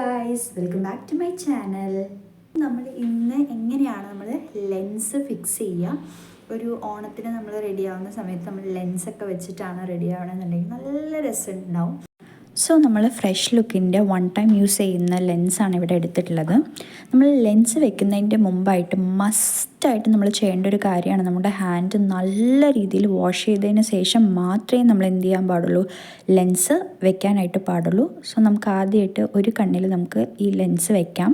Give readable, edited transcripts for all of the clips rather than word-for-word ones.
Guys, welcome back to my channel. നമ്മൾ ഇന്ന് എങ്ങനെയാണ് നമ്മൾ ലെൻസ് ഫിക്സ് ചെയ്യുക. ഒരു ഓണത്തിന് നമ്മൾ റെഡി ആവുന്ന സമയത്ത് നമ്മൾ ലെൻസൊക്കെ വെച്ചിട്ടാണ് റെഡി ആവണമെന്നുണ്ടെങ്കിൽ നല്ല രസമുണ്ടാവും. സോ നമ്മൾ ഫ്രഷ് ലുക്കിൻ്റെ വൺ ടൈം യൂസ് ചെയ്യുന്ന ലെൻസാണ് ഇവിടെ എടുത്തിട്ടുള്ളത്. നമ്മൾ ലെൻസ് വെക്കുന്നതിൻ്റെ മുമ്പായിട്ട് മസ്റ്റായിട്ട് നമ്മൾ ചെയ്യേണ്ട ഒരു കാര്യമാണ് നമ്മുടെ ഹാൻഡ് നല്ല രീതിയിൽ വാഷ് ചെയ്തതിന് ശേഷം മാത്രമേ നമ്മൾ എന്ത് ചെയ്യാൻ പാടുള്ളൂ, ലെൻസ് വെക്കാനായിട്ട് പാടുള്ളൂ. സോ നമുക്ക് ആദ്യമായിട്ട് ഒരു കണ്ണിൽ നമുക്ക് ഈ ലെൻസ് വെക്കാം.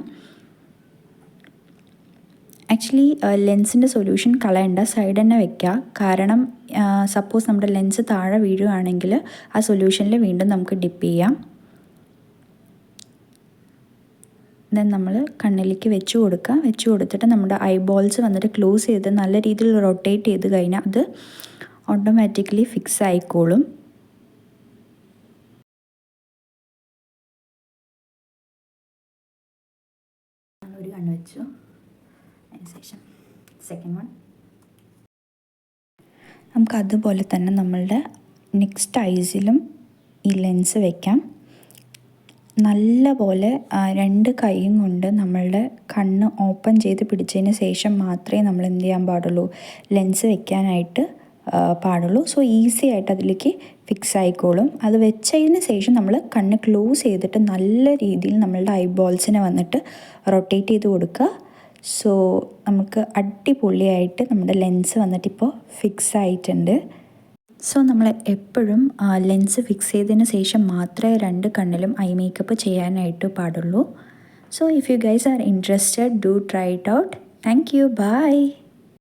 ആക്ച്വലി ലെൻസിൻ്റെ സൊല്യൂഷൻ കളയേണ്ട, സൈഡ് തന്നെ വെക്കുക. കാരണം സപ്പോസ് നമ്മുടെ ലെൻസ് താഴെ വീഴുകയാണെങ്കിൽ ആ സൊല്യൂഷനിൽ വീണ്ടും നമുക്ക് ഡിപ്പ് ചെയ്യാം. ദെൻ നമ്മൾ കണ്ണിലേക്ക് വെച്ച് കൊടുത്തിട്ട് നമ്മുടെ ഐബോൾസ് വന്നിട്ട് ക്ലോസ് ചെയ്ത് നല്ല രീതിയിൽ റൊട്ടേറ്റ് ചെയ്ത് കഴിഞ്ഞാൽ അത് ഓട്ടോമാറ്റിക്കലി ഫിക്സ് ആയിക്കോളും. ഒരു കണ്ണ് വെച്ചു, അതിനുശേഷം സെക്കൻഡ് വൺ. നമുക്ക് അതുപോലെ തന്നെ നമ്മളുടെ നെക്സ്റ്റ് ഐസിലും ഈ ലെൻസ് വെക്കാം. നല്ല പോലെ രണ്ട് കൈയും കൊണ്ട് നമ്മളുടെ കണ്ണ് ഓപ്പൺ ചെയ്ത് പിടിച്ചതിന് ശേഷം മാത്രമേ നമ്മൾ എന്ത് ചെയ്യാൻ പാടുള്ളൂ, ലെൻസ് വെക്കാനായിട്ട് പാടുള്ളൂ. സോ ഈസി ആയിട്ട് അതിലേക്ക് ഫിക്സ് ആയിക്കോളും. അത് വെച്ചതിന് ശേഷം നമ്മൾ കണ്ണ് ക്ലോസ് ചെയ്തിട്ട് നല്ല രീതിയിൽ നമ്മളുടെ ഐബോൾസിനെ വന്നിട്ട് റൊട്ടേറ്റ് ചെയ്ത് കൊടുക്കുക. സോ നമുക്ക് അടിപൊളിയായിട്ട് നമ്മുടെ ലെൻസ് വന്നിട്ടിപ്പോൾ ഫിക്സ് ആയിട്ടുണ്ട്. സോ നമ്മൾ എപ്പോഴും ലെൻസ് ഫിക്സ് ചെയ്തതിന് ശേഷം മാത്രമേ രണ്ട് കണ്ണിലും ഐ മേക്കപ്പ് ചെയ്യാനായിട്ട് പാടുള്ളൂ. So if you guys are interested, do try it out. Thank you, by.